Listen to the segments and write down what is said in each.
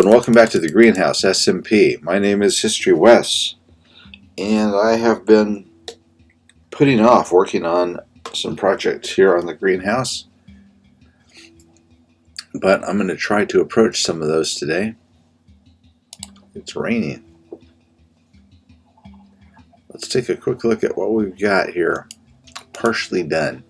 and welcome back to the greenhouse, SMP. My name is HistoryWes, and I have been putting off working on some projects here on the greenhouse, but I'm going to try to approach some of those today. It's raining. Let's take a quick look at what we've got here, partially done.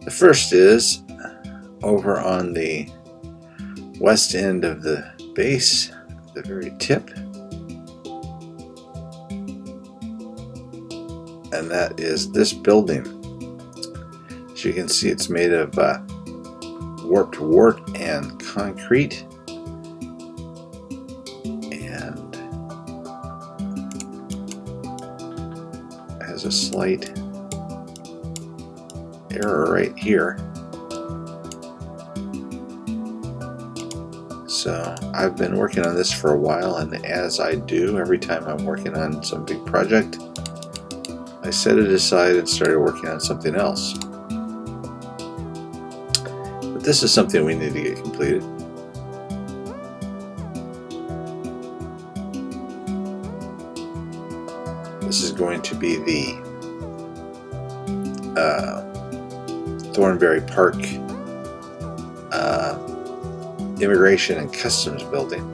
The first is over on the west end of the base, the very tip, and that is this building. As you can see, it's made of warped wart and concrete, and has a slight error right here. So I've been working on this for a while, and as I do every time I'm working on some big project, I set it aside and started working on something else. But this is something we need to get completed. This is going to be the Thornberry Park Immigration and Customs Building.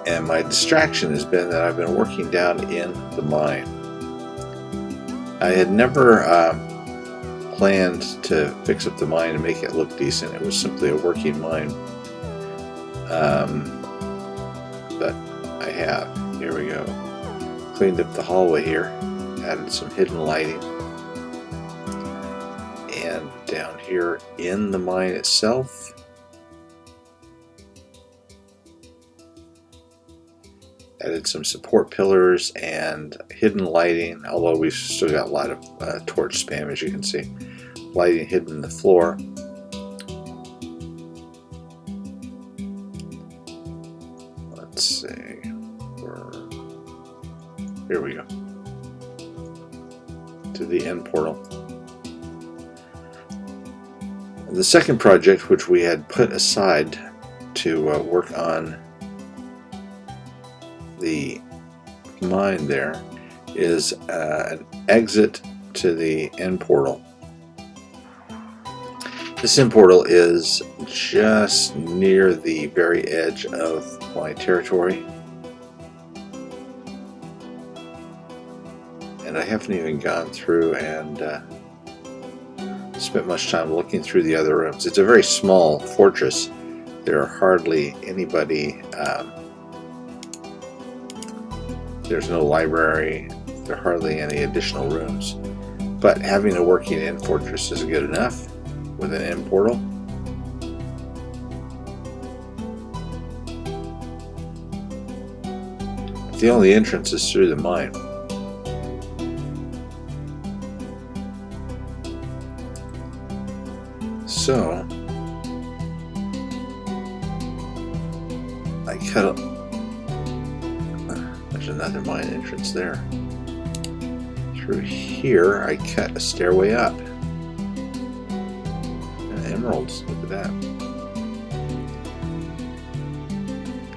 And my distraction has been that I've been working down in the mine. I had never planned to fix up the mine and make it look decent. It was simply a working mine. But I have. Here we go. Cleaned up the hallway here. Added some hidden lighting. And down here in the mine itself, added some support pillars and hidden lighting, although we've still got a lot of torch spam, as you can see. Lighting hidden in the floor. Let's see. Here we go. To the end portal. And the second project, which we had put aside to work on the mine there, is an exit to the end portal. This end portal is just near the very edge of my territory, and I haven't even gone through and spent much time looking through the other rooms. It's a very small fortress. There are hardly anybody. There's no library. There are hardly any additional rooms. But having a working end fortress is good enough with an end portal. The only entrance is through the mine. So I cut up. There's another mine entrance there. Through here, I cut a stairway up. And emeralds, look at that.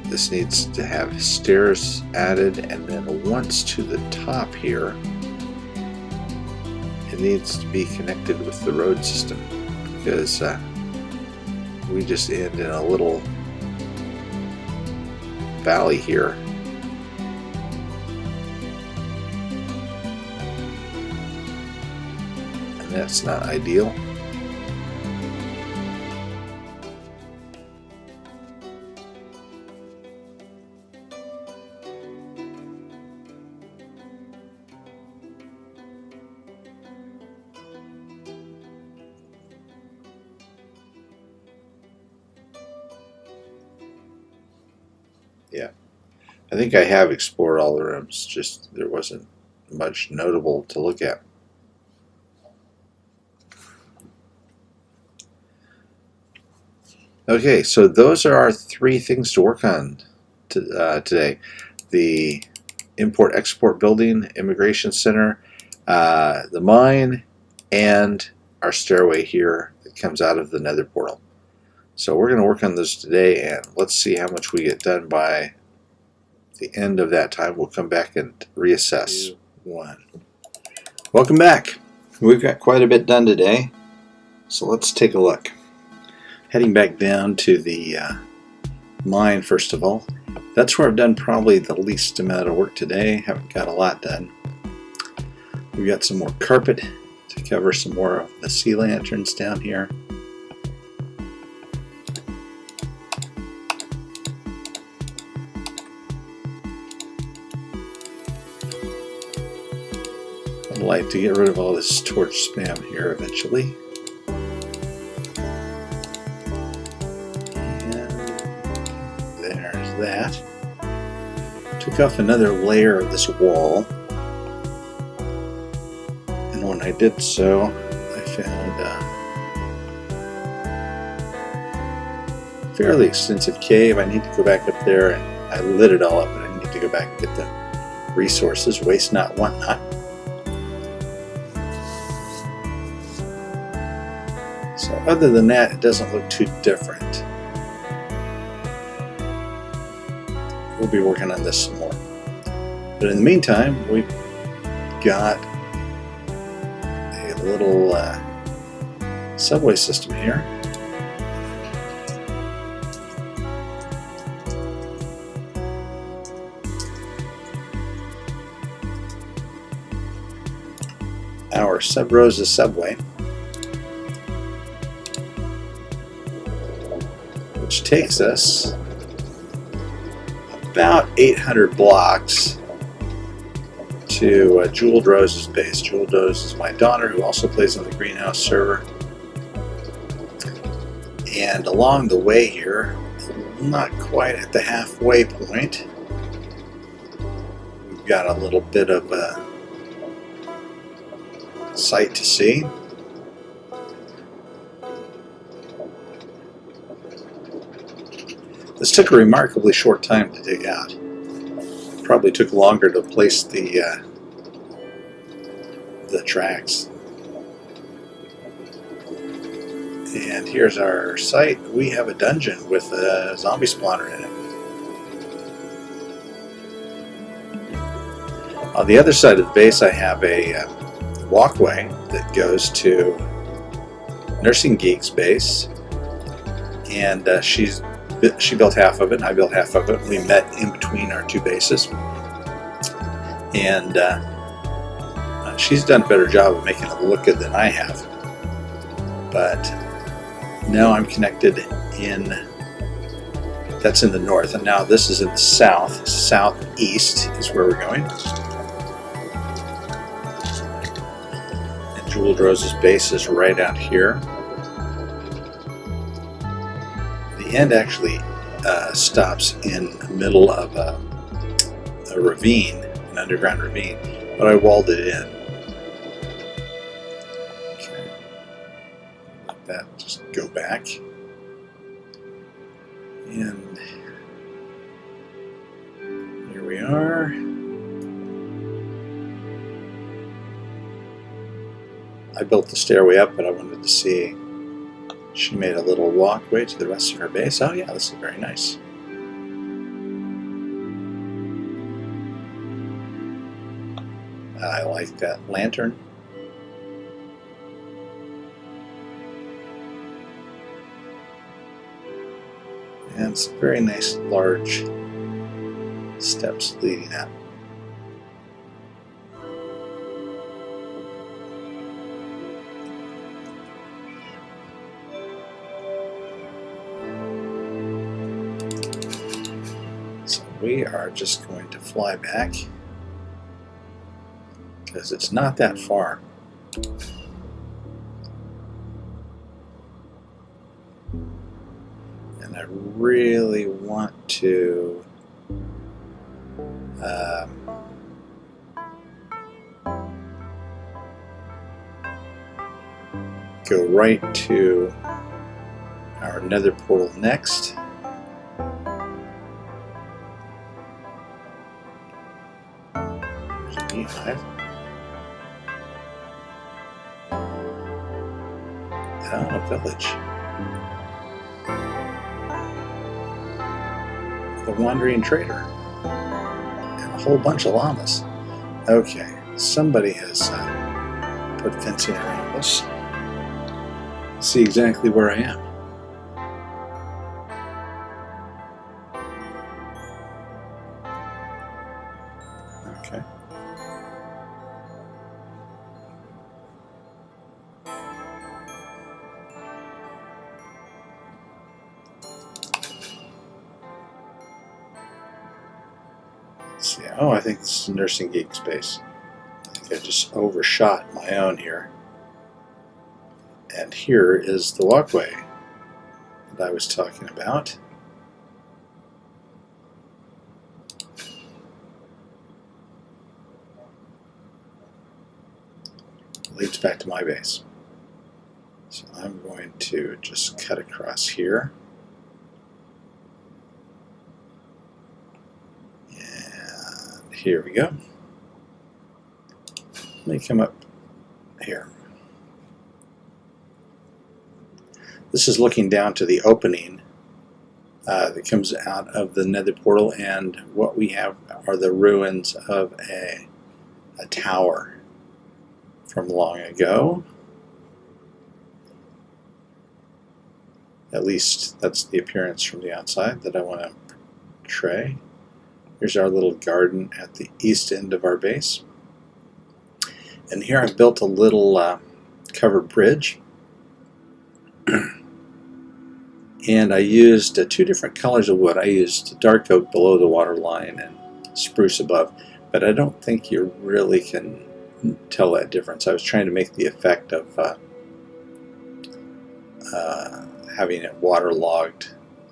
This needs to have stairs added, and then once to the top here, it needs to be connected with the road system, because we just end in a little valley here. That's not ideal. Yeah. I think I have explored all the rooms, just there wasn't much notable to look at. Okay, so those are our 3 things to work on today. The Import-Export Building, Immigration Center, the mine, and our stairway here that comes out of the Nether portal. So we're going to work on those today, and let's see how much we get done by the end of that time. We'll come back and reassess. 2, 1. Welcome back. We've got quite a bit done today, so let's take a look. Heading back down to the mine first of all. That's where I've done probably the least amount of work today. Haven't got a lot done. We've got some more carpet to cover some more of the sea lanterns down here. I'd like to get rid of all this torch spam here eventually. That. Took off another layer of this wall, and when I did so, I found a fairly extensive cave. I need to go back up there, and I lit it all up, but I need to go back and get the resources. Waste not, want not. So other than that, it doesn't look too different. We'll be working on this some more. But in the meantime, we've got a little subway system here. Our Sub Rosa subway, which takes us about 800 blocks to Jeweled Rose's base. Jeweled Rose is my daughter, who also plays on the Greenhouse server. And along the way here, not quite at the halfway point, we've got a little bit of a sight to see. This took a remarkably short time to dig out. Probably took longer to place the tracks. And here's our site. We have a dungeon with a zombie spawner in it. On the other side of the base, I have a walkway that goes to Nursing Geek's base, and she built half of it, and I built half of it. We met in between our 2 bases, and she's done a better job of making it look good than I have. But now I'm connected in, that's in the north, and now this is in the south. Southeast is where we're going. And Jeweled Rose's base is right out here. The end actually stops in the middle of a ravine, an underground ravine, but I walled it in. Okay. Let that just go back. And here we are. I built the stairway up, but I wanted to see. She made a little walkway to the rest of her base. Oh yeah, this is very nice. I like that lantern. And some very nice large steps leading up. We are just going to fly back because it's not that far. And I really want to Go right to our nether portal next. There's a beehive. Oh, a village. The wandering trader. And a whole bunch of llamas. Okay, somebody has put fencing around this. See exactly where I am. Okay. Let's see. Oh, I think this is Nursing Geek space. I think I just overshot my own here. And here is the walkway that I was talking about. It leads back to my base. So I'm going to just cut across here. And here we go. Let me come up here. This is looking down to the opening that comes out of the nether portal, and what we have are the ruins of a tower from long ago. At least that's the appearance from the outside that I want to portray. Here's our little garden at the east end of our base. And here I've built a little covered bridge. And I used two different colors of wood. I used dark oak below the water line and spruce above, but I don't think you really can tell that difference. I was trying to make the effect of having it waterlogged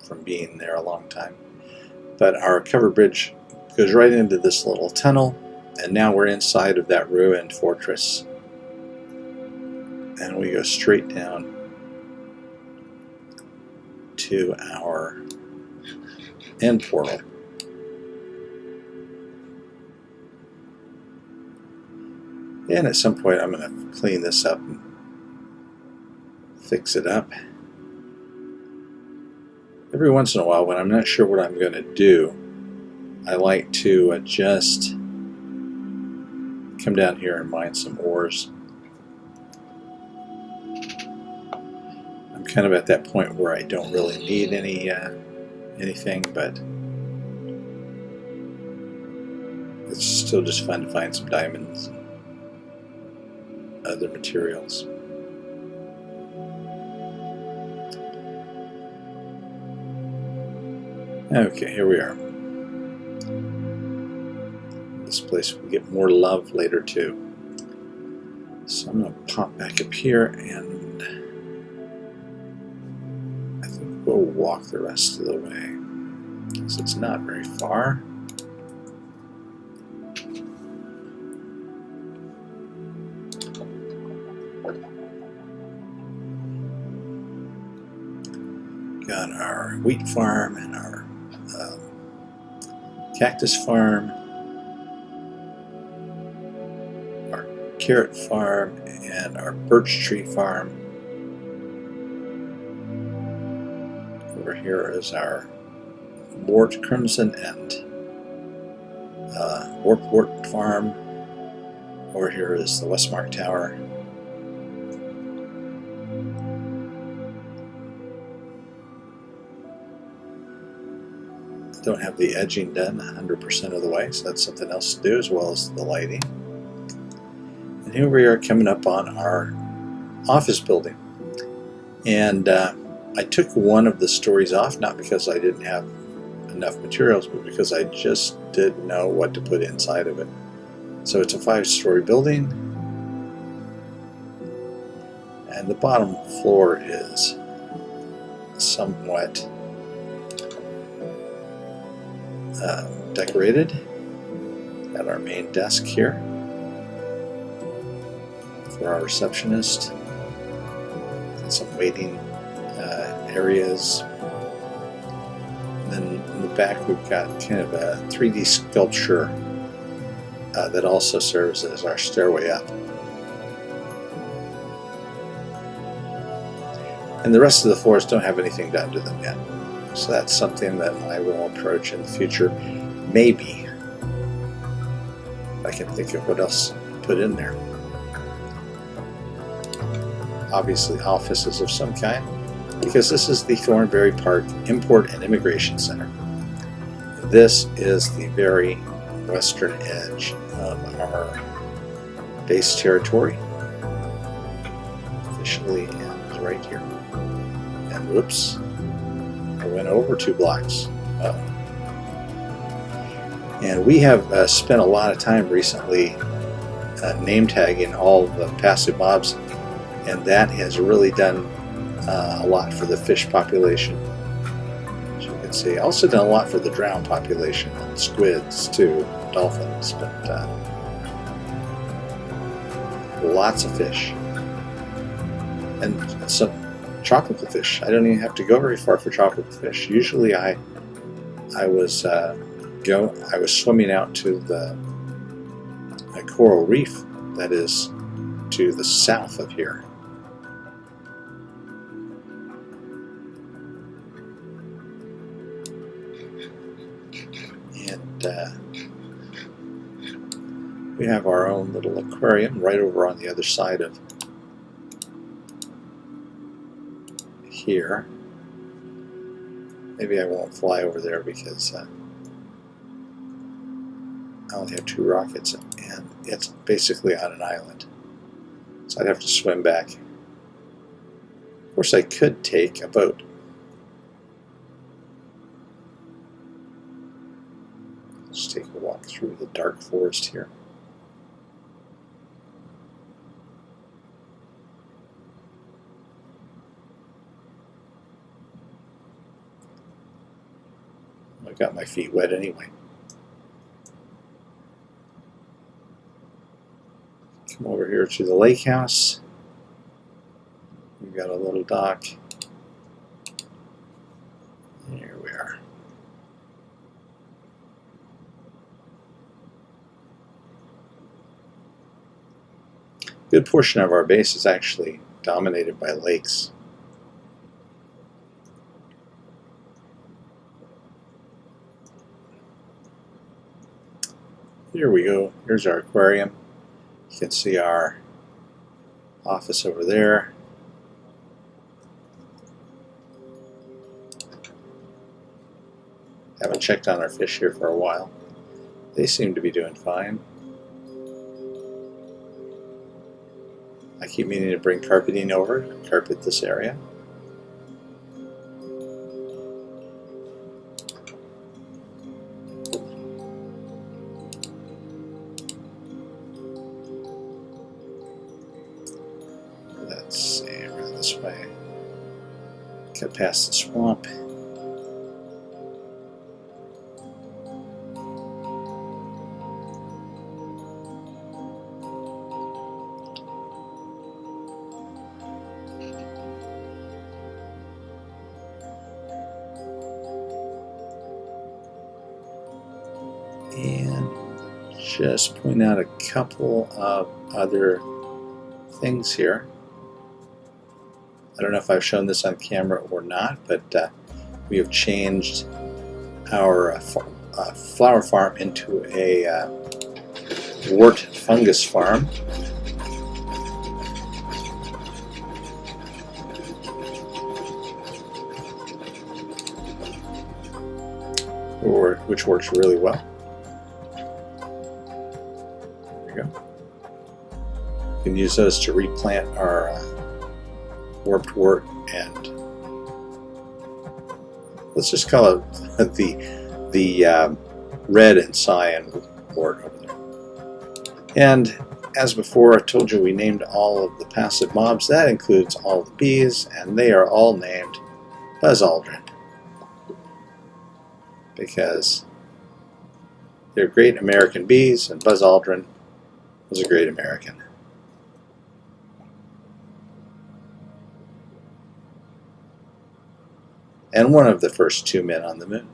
from being there a long time. But our covered bridge goes right into this little tunnel, and now we're inside of that ruined fortress. And we go straight down to our end portal. And at some point I'm going to clean this up and fix it up. Every once in a while, when I'm not sure what I'm going to do, I like to just come down here and mine some ores. I'm kind of at that point where I don't really need anything, but it's still just fun to find some diamonds and other materials. Okay, here we are. This place will get more love later too. So I'm going to pop back up here, and I think we'll walk the rest of the way because it's not very far. Got our wheat farm and our cactus farm, our carrot farm, and our birch tree farm. Over here is our wart crimson and wart farm. Over here is the Westmark Tower. Don't have the edging done 100% of the way, so that's something else to do, as well as the lighting. And here we are coming up on our office building. And I took one of the stories off, not because I didn't have enough materials, but because I just didn't know what to put inside of it. So it's a 5-story building, and the bottom floor is somewhat decorated. Got our main desk here for our receptionist. And some waiting areas. And then in the back we've got kind of a 3D sculpture that also serves as our stairway up. And the rest of the floors don't have anything done to them yet. So that's something that I will approach in the future. Maybe I can think of what else to put in there. Obviously offices of some kind, because this is the Thornberry Park Import and Immigration Center. This is the very western edge of our base territory. Officially ends right here. And whoops, I went over 2 blocks. And we have spent a lot of time recently name tagging all the passive mobs, and that has really done a lot for the fish population. As you can see, also done a lot for the drowned population, and squids too, dolphins, but lots of fish. And some tropical fish. I don't even have to go very far for tropical fish. Usually I was swimming out to the coral reef that is to the south of here. And we have our own little aquarium right over on the other side of here. Maybe I won't fly over there because I only have 2 rockets and it's basically on an island. So I'd have to swim back. Of course I could take a boat. Let's take a walk through the dark forest here. I got my feet wet anyway. Come over here to the lake house. We've got a little dock. Here we are. A good portion of our base is actually dominated by lakes. Here we go. Here's our aquarium. You can see our office over there. Haven't checked on our fish here for a while. They seem to be doing fine. I keep meaning to bring carpeting over and carpet this area. Let's see, around this way. Cut past the swamp. And just point out a couple of other things here. I don't know if I've shown this on camera or not, but we have changed our flower farm into a wart fungus farm. Which works really well. There we go. We can use those to replant our warped wort, and let's just call it the red and cyan wort over there. And as before, I told you we named all of the passive mobs. That includes all the bees, and they are all named Buzz Aldrin, because They're great American bees, and Buzz Aldrin was a great American. And one of the first 2 men on the moon,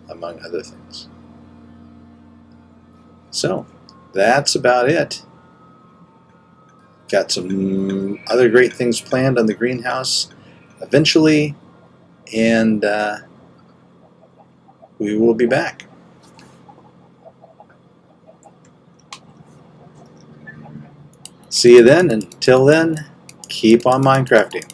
among other things. So, that's about it. Got some other great things planned on the greenhouse eventually, and we will be back. See you then. Until then, keep on Minecrafting.